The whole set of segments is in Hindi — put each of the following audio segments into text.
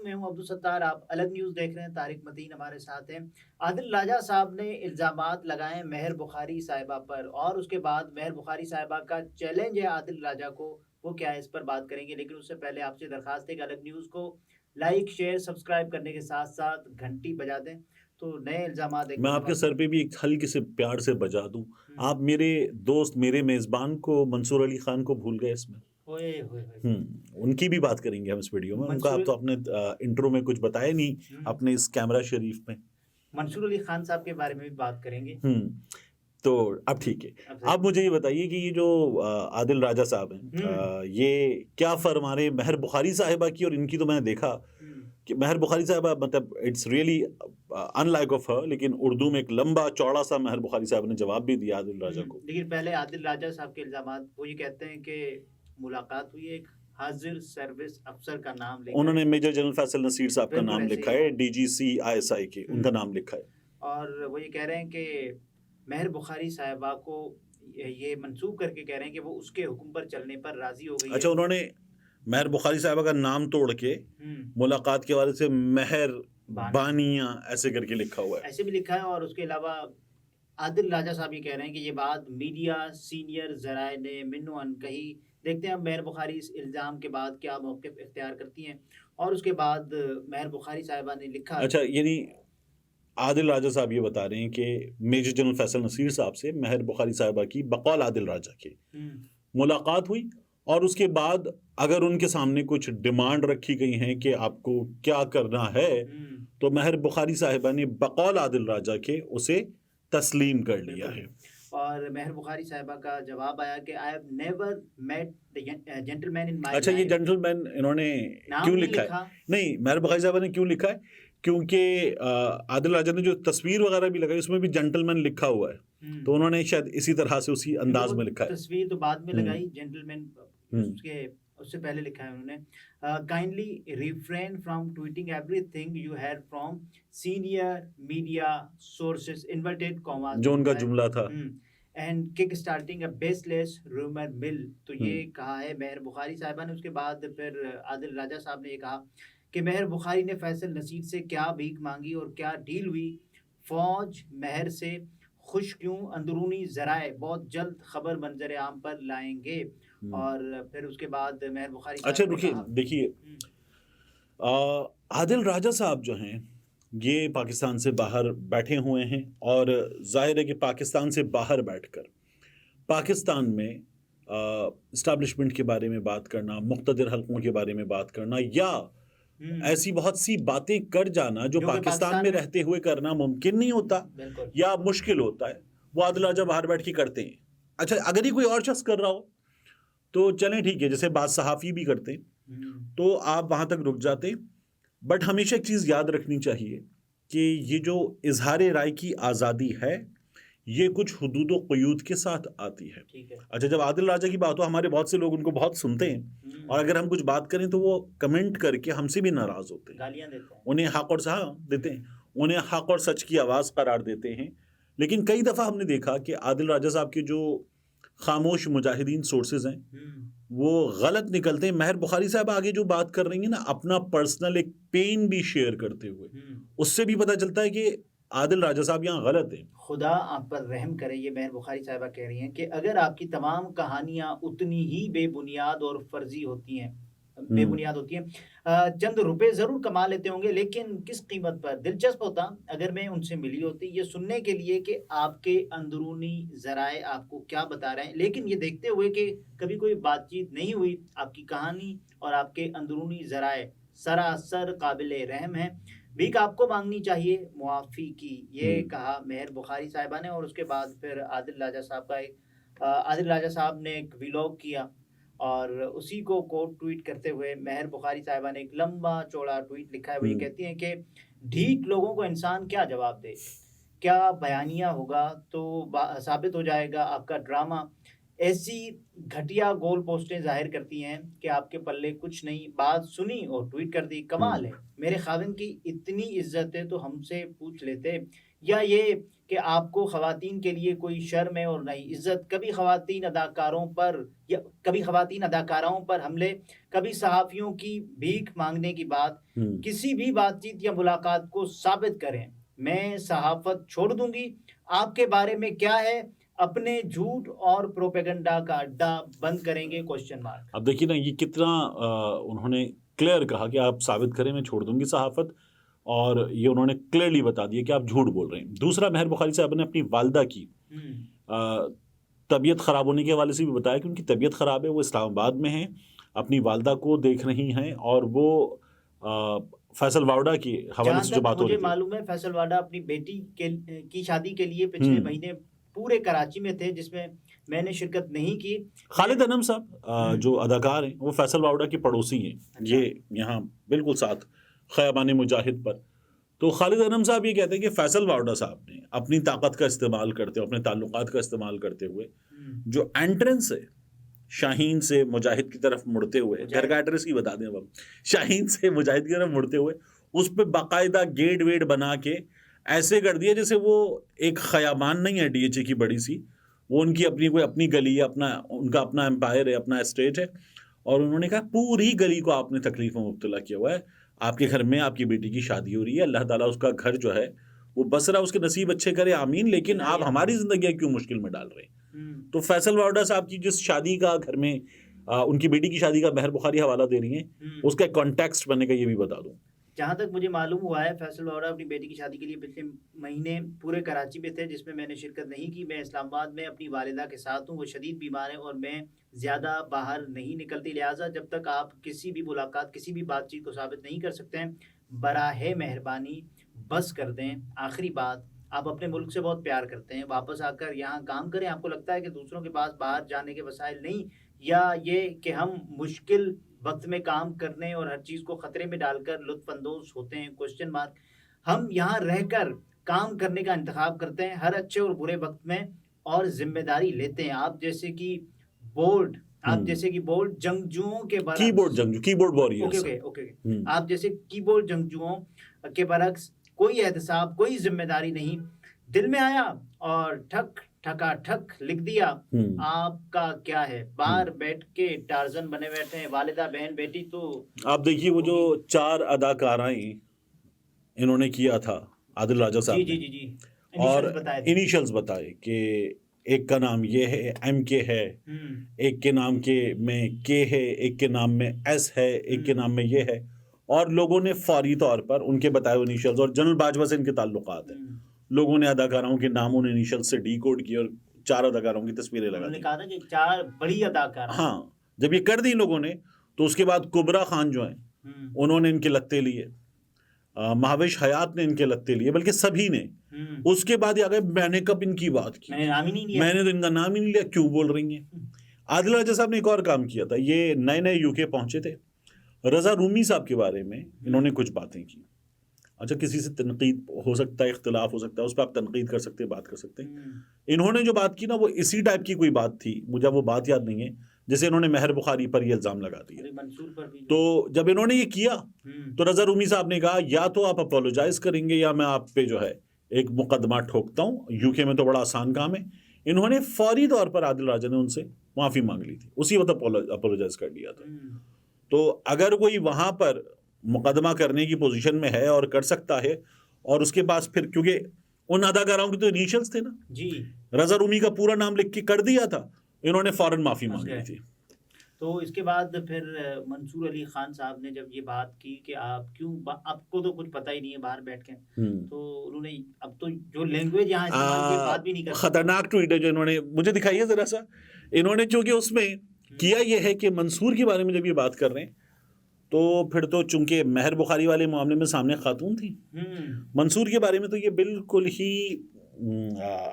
मैं हूं अब्दुल सत्तार। आप अलग न्यूज़ देख रहे हैं। तारिक मतीन हमारे साथ हैं। आदिल राजा साहब ने इल्ज़ामात लगाए मेहर बुखारी साहिबा पर और उसके बाद मेहर बुखारी साहिबा का चैलेंज है आदिल राजा को, वो क्या है इस पर बात करेंगे। लेकिन उससे पहले आपसे दरखास्त है कि अलग न्यूज़ को लाइक, शेयर, सब्सक्राइब करने के साथ-साथ घंटी बजा दें, तो नए इल्ज़ामात मैं देखने को आपके आपको सर पे भी एक हल्के से प्यार से बजा दूँ। हुँ। आप मेरे दोस्त, मेरे मेज़बान को मंसूर अली खान को भूल गए इसमें? ओए होए होए! उनकी भी बात करेंगे हम इस वीडियो में। उनका आप मंसूर तो आपने इंट्रो में कुछ बताया नहीं हुँ, अपने इस कैमरा शरीफ में। मंसूर अली खान साहब के बारे में भी बात करेंगे। हुँ, तो अब ठीक है। अब सही आप मुझे ये बताइए कि ये जो आदिल राजा साहब हैं हुँ, ये क्या फ़रमाने महर बुखारी साहिबा की और इनकी तो मैंने देखा हुँ, कि महर बुखारी साहिबा मतलब it's really unlike of her लेकिन उर्दू में एक लंबा चौड़ा-सा महर बुखारी साहब ने जवाब भी दिया आदिल हुँ। राजा को। लेकिन पहले आदिल राजा साहब के इल्ज़ामात वो ये कहते हैं कि मुलाकात हुई है एक हाज़िर सर्विस अफ़सर का नाम लेकर। उन्होंने मेजर जनरल फैसल नसीर साहब का बिल्कुल नाम ऐसे लिखा ही है, डीजीसी आईएसआई के, उनका हुँ, नाम लिखा है। और वो ये कह रहे हैं कि मेहर बुखारी साहिबा को ये मंसूब करके कह रहे हैं कि वो उसके हुक्म पर चलने पर राज़ी हो गई है। अच्छा उन्होंने महर बुखारी साहिबा का नाम तोड़ के हुँ, मुलाकात के हवाले से महर बानी बानिया ऐसे करके लिखा हुआ है। ऐसे भी लिखा है और उसके अलावा आदिल राजा साहब ये कह रहे हैं कि ये बात मीडिया सीनियर ज़राए ने मिन्नो कही। देखते हैं अब मेहर बुखारी इस इल्ज़ाम के बाद क्या मौक़िफ़ इख्तियार करती हैं। और उसके बाद मेहर बुखारी साहिबा ने लिखा अच्छा यानी आदिल राजा साहब ये बता रहे हैं कि मेजर जनरल फैसल नसीर साहब से महर बुखारी साहिबा की बकौल आदिल राजा के हुँ, मुलाकात हुई और उसके बाद अगर उनके सामने कुछ डिमांड रखी गई हैं कि आपको क्या करना है, हुँ, तो महर बुखारी साहिबा ने बकौल आदिल राजा के उसे तस्लीम कर लिया बिल्कुल। है। और मेहर बुखारी साहिबा का जवाब आया कि I have never met the gentleman in my अच्छा ये लाइफ़। जेंटलमैन इन्होंने नाम क्यों नहीं लिखा है? लिखा। नहीं, महर बुखारी साहिबा ने क्यों लिखा है? क्योंकि आदिल राजा ने जो तस्वीर वगैरह भी लगाई उसमें भी जेंटलमैन लिखा हुआ है। तो हुँ। उन्होंने शायद इसी तरह से उसी क्योंकि वो अंदाज़ में लिखा है। तस्वीर तो बाद में हुँ, लगाई जेंटलमैन हुँ। उसके उससे पहले लिखा है उन्होंने kindly refrain from tweeting everything you had from senior media sources inverted commas जो में उनका लिखा है जुमला था। And kick starting a baseless rumour mill. तो हुँ। ये कहा है मेहर बुखारी साहिबा ने। उसके बाद फिर आदिल राजा साहब ने ये कहा कि मेहर बुखारी ने फैसल नसीर से क्या भीख मांगी और क्या डील हुई। फौज मेहर से खुश क्यों, अंदरूनी ज़राए बहुत जल्द खबर मंजर आम पर लाएँगे। हुँ। और फिर उसके बाद मेहर बुखारी अच्छा साहिबा ने रुकिए, कहा देखिए हुँ, आदिल राजा साहब जो हैं, ये पाकिस्तान से बाहर बैठे हुए हैं और ज़ाहिर है कि पाकिस्तान से बाहर बैठकर पाकिस्तान में एस्टेब्लिशमेंट के बारे में बात करना, मुक़्तदिर हलकों के बारे में बात करना या हुँ, ऐसी बहुत सी बातें कर जाना जो जो कि पाकिस्तान पाकिस्तान में में रहते हुए करना मुमकिन नहीं होता बिल्कुल। या मुश्किल होता है, वो आदिल राजा बाहर बैठ के करते हैं। अच्छा अगर ये कोई और शख़्स कर रहा हो, तो चलें ठीक है, जैसे बाज़ सहाफ़ी भी करते हैं, हुँ, तो आप वहाँ तक रुक जाते। बट हमेशा एक चीज़ याद रखनी चाहिए कि ये जो इज़हार राय की आज़ादी है, ये कुछ हुदूद व क़ुयूद के साथ आती है। ठीक है। अच्छा जब आदिल राजा की बात हो हमारे बहुत से लोग उनको बहुत सुनते हैं और हुँ, अगर हम कुछ बात करें तो वो कमेंट करके हमसे भी नाराज़ होते हैं। गालियाँ देते हैं। उन्हें हक़ और देते हैं। उन्हें हक़ और सच की आवाज़ करार देते हैं। लेकिन कई दफ़ा हमने देखा कि आदिल राजा साहब के जो ख़ामोश मुजाहिदीन सोर्सेज़ हैं, हुँ, वो गलत निकलते हैं। महर बुखारी साहब आगे जो बात कर रही हैं ना अपना पर्सनल एक पेन भी शेयर करते हुए, हुँ। उससे भी पता चलता है कि आदिल राजा साहब यहाँ गलत हैं। खुदा आप पर रहम करे, ये मेहर बुखारी साहिबा कह रही हैं कि अगर आपकी तमाम कहानियाँ उतनी ही बेबुनियाद और फ़र्ज़ी होती हैं हुँ। बेबुनियाद होती हैं, चंद रुपए ज़रूर कमा लेते होंगे लेकिन किस कीमत पर? दिलचस्प होता अगर मैं उनसे मिली होती ये सुनने के लिए कि आपके अंदरूनी ज़राए आपको क्या बता रहे हैं। लेकिन ये देखते हुए कि कभी कोई बातचीत नहीं हुई, आपकी कहानी और आपके अंदरूनी ज़राए सरासर काबिल रहम हैं। भीख आपको माँगनी चाहिए मुआफ़ी की, हुँ। ये कहा मेहर बुखारी साहिबा ने। और उसके बाद फिर आदिल राजा साहब का आदिल राजा साहब ने एक व्लॉग किया और उसी को कोट ट्वीट करते हुए मेहर बुखारी साहिबा ने एक लंबा-चौड़ा ट्वीट लिखा है। वो ये हुँ। कहती हैं कि ढीठ लोगों को इंसान क्या जवाब दे? क्या बयानिया होगा तो साबित हो जाएगा आपका ड्रामा। ऐसी घटिया गोल पोस्टें ज़ाहिर करती हैं कि आपके पल्ले कुछ नहीं, बात सुनी और ट्वीट कर दी, हुँ। कमाल है। मेरे ख़ाविंद की इतनी इज़्ज़त है तो हमसे पूछ लेते या ये कि आपको ख़वातीन के लिए कोई शर्म है और नहीं इज़्ज़त? कभी ख़वातीन अदाकारों पर या कभी ख़वातीन अदाकाराओं पर हमले, कभी सहाफ़ियों की भीख माँगने की बात, हुँ। किसी भी बातचीत या मुलाकात को साबित करें। मैं सहाफ़त छोड़ दूँगी। आपके बारे में क्या है? अपने झूठ और प्रोपेगेंडा का अड्डा बंद करेंगे? Question mark. अब देखिए ना ये कितना उन्होंने क्लियर कहा कि आप साबित करें मैं छोड़ दूँगी सहाफ़त और ये उन्होंने क्लियरली बता दिया कि आप झूठ बोल रहे हैं। दूसरा मेहर बुखारी साहब ने अपनी वालिदा की हुँ, अ, तबीयत ख़राब होने के हवाले से भी बताया कि उनकी तबीयत ख़राब है, वो इस्लामाबाद में हैं, अपनी वालिदा को देख रही हैं और वो अ, फैसल वावड़ा के हवाले जहाँ से जो तक बात हो मुझे रही थी। मालूम है फैसल वाडा अपनी बेटी के की शादी के लिए हुँ। पिछले महीने पूरे कराची में थे जिसमें मैंने शिरकत नहीं की। मैं खालिद अनम साहब जो हुँ, अदाकार हैं, वो फैसल वावड़ा के पड़ोसी हैं। अच्छा। ये यहाँ बिल्कुल साथ ख़याबान मुजाहिद पर। तो खालिद अनम साहब ये कहते हैं कि फैसल वावड़ा साहब ने अपनी ताकत का इस्तेमाल करते हुए, अपने ताल्लुकात का इस्तेमाल करते हुए, हुँ, जो एंट्रेंस है, शाहीन से मुजाहिद की तरफ मुड़ते हुए, घर मुजाहिद का एड्रेस ही बता दें अब हम, शाहीन से मुजाहिद की तरफ मुड़ते हुए, उस पे बाकायदा गेट-वेट बना के ऐसे कर दिया जैसे वो एक ख़याबान नहीं है डीएचए की बड़ी-सी, वो उनकी अपनी कोई अपनी गली है, अपना उनका अपना एम्पायर है, अपना एस्टेट है और उन्होंने कहा पूरी गली को आपने तकलीफ में मुब्तला किया हुआ है। आपके घर में आपकी बेटी की शादी हो रही है, अल्लाह ताला उसका घर जो है, वो बसरा उसके नसीब अच्छे करे आमीन, लेकिन इलाही आप हमारी आमीन। ज़िंदगियाँ क्यों मुश्किल में डाल रहे हैं? हुँ, तो फैसल वावड़ा साहब की जिस शादी का घर में उनकी बेटी की शादी का मेहर बुखारी हवाला दे रही हैं, हुँ। उसका एक कॉन्टेक्स्ट बनेगा ये भी बता दूँ। जहाँ तक मुझे मालूम हुआ है फैसल वाडा अपनी बेटी की शादी के लिए पिछले महीने पूरे कराची में थे जिसमें मैंने शिरकत नहीं की। मैं इस्लामाबाद में अपनी वालिदा के साथ हूँ, वो शदीद बीमार हैं और मैं ज़्यादा बाहर नहीं निकलती। लिहाज़ा जब तक आप किसी भी मुलाकात, किसी भी बातचीत को साबित नहीं कर सकते हैं, बराहे मेहरबानी बस कर दें। आखिरी बात, आप अपने मुल्क से बहुत प्यार करते हैं, वापस आकर यहाँ काम करें। आपको लगता है कि दूसरों के पास बाहर जाने के वसाइल नहीं या ये कि हम मुश्किल वक़्त में काम करने और हर चीज़ को खतरे में डालकर लुत्फ़अंदोज़ होते हैं? Question mark. हम यहाँ रहकर काम करने का इंतख़ाब करते हैं, हर अच्छे और बुरे वक़्त में और ज़िम्मेदारी लेते हैं। बोल्ड आप हुँ। जैसे कि बोल्ड जंगजुओं के कीबोर्ड बरअक्स जंग कीबोर्ड ओके, वॉरियर्स हैं। Okay, okay, okay. हुँ, आप जैसे कीबोर्ड जंगजुओं के बरअक्स कोई एहतसाब, कोई ज़िम्मेदारी नहीं। दिल में आया और ठक ठका-ठक लिख दिया। हुँ, आपका क्या है? हुँ। बाहर बैठ के टार्ज़न बने बैठे हैं, वालिदा, बहन, बेटी तो आप देखिए वो जो होगी। 4 अदाकाराएँ इन्होंने किया था, आदिल राजा जी, साहब जी, ने जी, जी। और इनिशियल्स बताए थे। इनिशियल्स बताए कि एक का नाम ये है, एमके है, हुँ, एक के नाम के में के है, एक के नाम में एस है, एक के नाम हुँ, में ये है और लोगों ने फौरी तौर पर उनके बताए हुए इनिशियल्स और जनरल बाजवा से इनके ताल्लुकात हैं। हुँ। लोगों ने अदाकाराओं के नाम उन इनिशियल्स से डिकोड किए और 4 अदाकारों की तस्वीरें लगा उन्होंने दी। कहा था कि 4 बड़ी अदाकारा हैं। हाँ, जब ये कर दी लोगों ने, तो उसके बाद कुबरा खान जो हैं, हुँ, उन्होंने इनके लत्ते लिए। महावेश हयात ने इनके लत्ते लिए, बल्कि सभी ने। हुँ। उसके बाद ये आ गए, मैंने कब इनकी बात की? मैंने नाम ही नहीं लिया। मैंने तो इनका नाम ही नहीं लिया, क्यों बोल रही हैं? हुँ, आदिल राजा साहब ने एक और काम किया था, ये नए-नए यूके पहुँचे थे। रज़ा रूमी साहब के बारे में इन्होंने कुछ बातें की। अच्छा, किसी से तनकीद हो सकता है, इख्तिलाफ हो सकता है, उस पे आप तनकीद कर सकते हैं, बात कर सकते हैं। हुँ, इन्होंने जो बात की ना, वो इसी टाइप की कोई बात थी, मुझे अब वो बात याद नहीं है, जैसे इन्होंने मेहर बुखारी पर ये इल्ज़ाम लगा दिया। अरे मंसूर पर भी जो तो जब इन्होंने ये किया, हुँ, तो रज़ा रूमी साहब ने कहा, या तो आप अपोलोजाइज़ करेंगे या मैं आप पे जो है, एक मुकदमा ठोकता हूँ। यूके में तो बड़ा आसान काम है। इन्होंने फौरी तौर पर आदिल राजा ने उनसे माफ़ी माँग ली थी। उसी वक़्त अपोलोजाइज़ कर लिया था। हुँ, तो अगर कोई वहाँ पर मुकदमा करने की पोज़ीशन में है और कर सकता है और उसके पास फिर क्योंकि उन अदाकाराओं के तो इनिशियल्स थे ना, जी, रज़ा रूमी का पूरा नाम लिख के कर दिया था, इन्होंने फ़ौरन माफ़ी फँस माँग ली गए। थी। तो इसके बाद फिर मंसूर अली खान साहब ने जब ये बात की कि आप क्यों आपको तो कुछ पता ही नहीं है बाहर बैठ के हुँ। तो उन्होंने अब तो जो लैंग्वेज यहाँ इस्तेमाल की बात भी नहीं कर सकते। खतरनाक ट्वीट है जो इन्होंने मुझे दिखाइए ज़रा सा। इन्होंने चूँकि उसमें किया ये है कि मंसूर के बारे में जब ये बात कर रहे हैं, तो फिर तो चूँकि मेहर बुखारी वाले मामले में सामने खातून थी। हुँ, मंसूर के बारे में तो ये बिल्कुल ही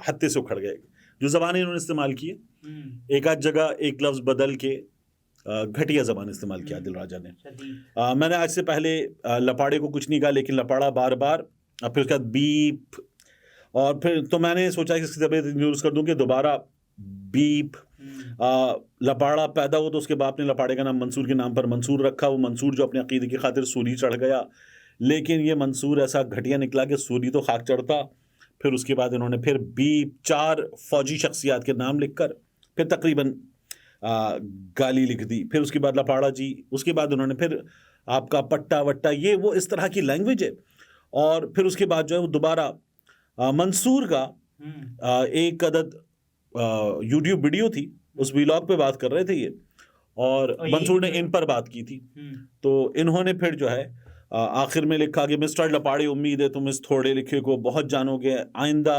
हत्थे से उखड़ गए। जो ज़बानें इन्होंने इस्तेमाल की है, हुँ, एक आध जगह एक लफ्ज़ बदल के घटिया ज़बान इस्तेमाल किया दिल राजा ने। शदीद। मैंने आज से पहले लपाड़े को कुछ नहीं कहा, लेकिन लपाड़ा बार-बार और फिर उसके बाद बीप और फिर तो मैंने सोचा कि इसकी तबीयत यूज़ कर दूँ कि दोबारा बीप हुँ, लपाड़ा पैदा हुआ तो उसके बाप ने लपाड़े का नाम मंसूर के नाम पर मंसूर रखा। वो मंसूर जो अपने अकीदे की खातिर सूली चढ़ गया, लेकिन ये मंसूर ऐसा घटिया निकला कि सूली तो खाक चढ़ता, फिर उसके बाद इन्होंने फिर भी 4 फौजी शख्सियात के नाम लिखकर फिर तकरीबन गाली लिख दी। फिर उसके बाद लपाड़ा जी, उसके बाद उन्होंने फिर आपका पट्टा वट्टा, ये वो इस तरह की लैंग्वेज है। और फिर उसके बाद जो है वो दोबारा मंसूर का एक अदद यूट्यूब वीडियो थी, उस व्लॉग पे बात कर रहे थे ये, और मंसूर ने इन पर बात की थी। तो इन्होंने फिर जो है आखिर में लिखा कि मिस्टर लपाड़ी, उम्मीद है तुम इस थोड़े लिखे को बहुत जानोगे, आइंदा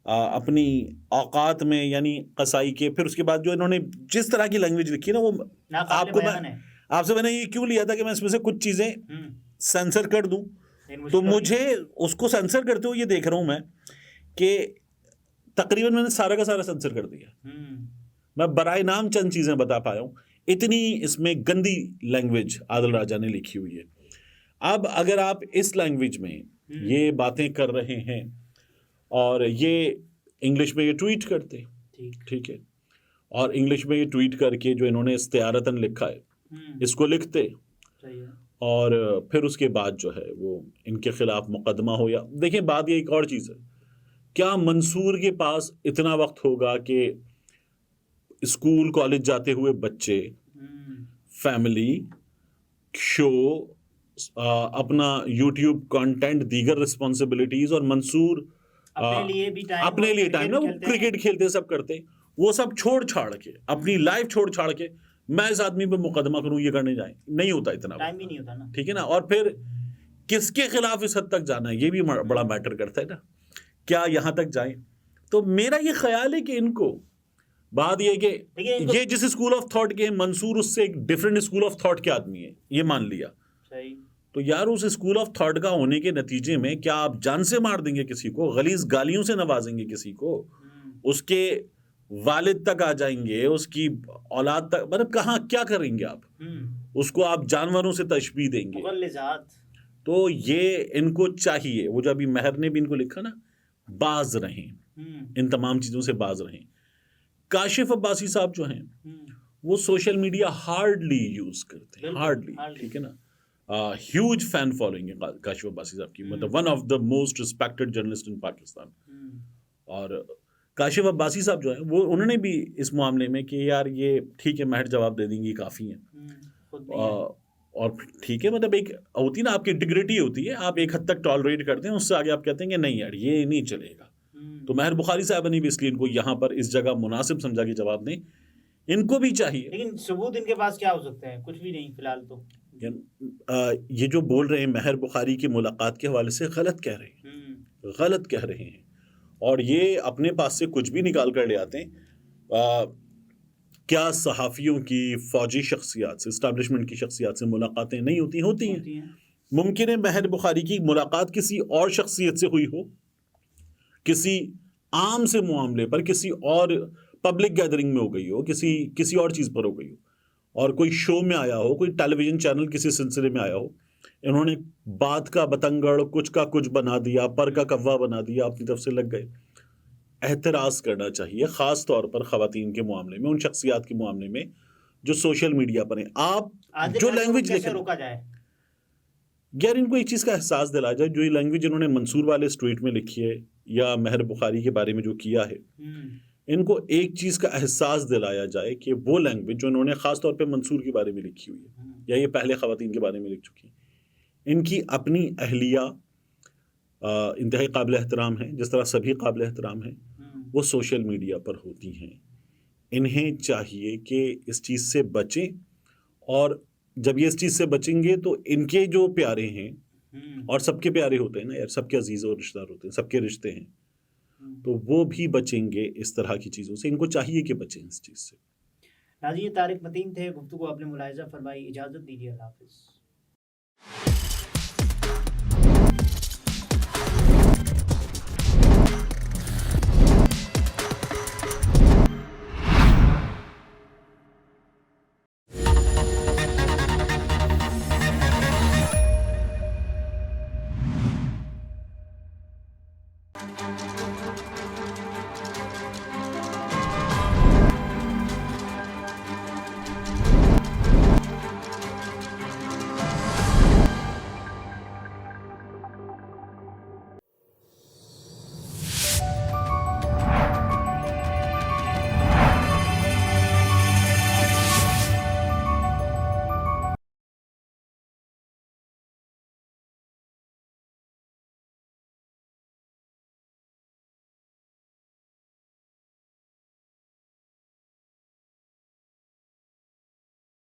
अपनी औकात में यानी कसाई के। फिर उसके बाद जो इन्होंने जिस तरह की लैंग्वेज लिखी ना, वो आपको मैं आपसे मैंने ये क्यों लिया था कि मैं इसमें से कुछ चीज़ें सेंसर कर दूं, तो मुझे उसको सेंसर करते हुए ये देख रहा हूं मैं कि तकरीबन मैंने सारा का सारा सेंसर कर दिया। मैं बराए नाम चंद चीज़ें बता पाया हूँ, इतनी इसमें गंदी लैंग्वेज आदिल राजा ने लिखी हुई है। अब अगर आप इस लैंग्वेज में ये बातें कर रहे हैं और ये इंग्लिश में ये ट्वीट करते, ठीक है, और इंग्लिश में ये ट्वीट करके जो इन्होंने इस्तियारतन लिखा है इसको लिखते, और फिर उसके बाद जो है वो इनके खिलाफ मुकदमा हो। या देखिए, बात ये एक और चीज़ है, क्या मंसूर के पास इतना वक्त होगा कि स्कूल कॉलेज जाते हुए बच्चे, फैमिली, शो, अपना यूट्यूब कंटेंट, दीगर रिस्पॉन्सिबिलिटीज, और मंसूर अपने लिए टाइम ना, वो क्रिकेट खेलते सब करते, वो सब छोड़ छाड़ के, अपनी लाइफ छोड़ छाड़ के मैं इस आदमी पे मुकदमा करूं, ये करने जाए, नहीं होता, इतना टाइम भी नहीं होता ना, ठीक है ना। और फिर किसके खिलाफ इस हद तक जाना है, ये भी बड़ा मैटर करता है ना, क्या यहां तक जाए। तो मेरा ये ख्याल है कि इनको बात ये कि ये जिस स्कूल ऑफ थॉट के मंसूर, उससे एक डिफरेंट स्कूल ऑफ थॉट के आदमी है, ये मान लिया, तो यार उस स्कूल ऑफ थॉट का होने के नतीजे में क्या आप जान से मार देंगे किसी को, गलीज गालियों से नवाजेंगे किसी को, उसके वालिद तक आ जाएंगे, उसकी औलाद तक, मतलब कहाँ क्या करेंगे आप, उसको आप जानवरों से तशबीह देंगे। तो ये इनको चाहिए, वो जो अभी महर ने भी इनको लिखा ना, बाज रहें, इन तमाम चीजों से बाज रहें। काशिफ अब्बासी साहब जो हैं वो सोशल मीडिया हार्डली यूज करते हैं, हार्डली, ठीक है ना। ह्यूज फैन फॉलोइंग है काशिफ अब्बासी साहब की, मतलब one of the most respected journalist इन पाकिस्तान। और काशिफ अब्बासी साहब जो है वो, उन्होंने भी इस मामले में कि यार ये ठीक है, महर जवाब दे देंगी, काफ़ी है, और ठीक है, मतलब एक होती ना आपकी डिग्निटी होती है, आप एक हद तक टॉलरेट करते हैं, उससे आगे आप कहते हैं कि नहीं यार ये नहीं चलेगा। तो महर बुखारी साहब ने भी इसलिए इनको यहाँ पर इस जगह मुनासिब समझा कि जवाब दें, इनको भी चाहिए। लेकिन सबूत इनके पास क्या हो सकते हैं, कुछ भी नहीं फिलहाल। तो ये जो बोल रहे हैं महर बुखारी की मुलाकात के हवाले से, गलत कह रहे हैं, गलत कह रहे हैं, और ये अपने पास से कुछ भी निकाल कर ले आते हैं। क्या सहाफ़ियों की, फौजी शख्सियात से, इस्टेब्लिशमेंट की शख्सियात से मुलाकातें नहीं होती हैं। मुमकिन है महर बुखारी की मुलाकात किसी और शख्सियत से हुई हो, किसी आम से मामले पर, किसी और पब्लिक गैदरिंग में हो गई हो, किसी और चीज़ पर हो गई हो, और कोई शो में आया हो, कोई टेलीविज़न चैनल किसी सिलसिले में आया हो, इन्होंने बात का बतंगड़ कुछ का कुछ बना दिया, पर का कव्वा बना दिया, अपनी तरफ से लग गए। एहतराज़ करना चाहिए, ख़ास तौर पर ख़वातीन के मामले में, उन शख्सियात के मामले में जो सोशल मीडिया पर हैं। आप जो लैंग्वेज लिखें, रोका जाए यार इनको एक चीज़ का एहसास दिलाया जाए, जो ये लैंग्वेज इन्होंने मंसूर वाले स्ट्रीट में लिखी है या महर बुखारी के बारे में जो किया है, इनको एक चीज़ का एहसास दिलाया जाए कि वो लैंग्वेज जो इन्होंने ख़ास तौर पे मंसूर के बारे में लिखी हुई है, या ये पहले ख़वातीन के बारे में लिख चुकी हैं, इनकी अपनी अहलिया इंतहाई काबिल एहतराम है, जिस तरह सभी काबिल एहतराम हैं, वो सोशल मीडिया पर होती हैं। इन्हें चाहिए कि इस चीज़ से बचें, और जब ये इस चीज़ से बचेंगे तो इनके जो प्यारे हैं, और सबके प्यारे होते हैं ना यार, सबके अजीज़ और रिश्तेदार होते हैं, सबके रिश्ते हैं, तो वो भी बचेंगे इस तरह की चीज़ों से। इनको चाहिए कि बचें इस चीज़ से। नाज़रीन, तारिक मतीन थे, गुफ्तगू आपने मुलाहिज़ा फरमाई। इजाज़त दीजिए, अल्लाह हाफ़िज़।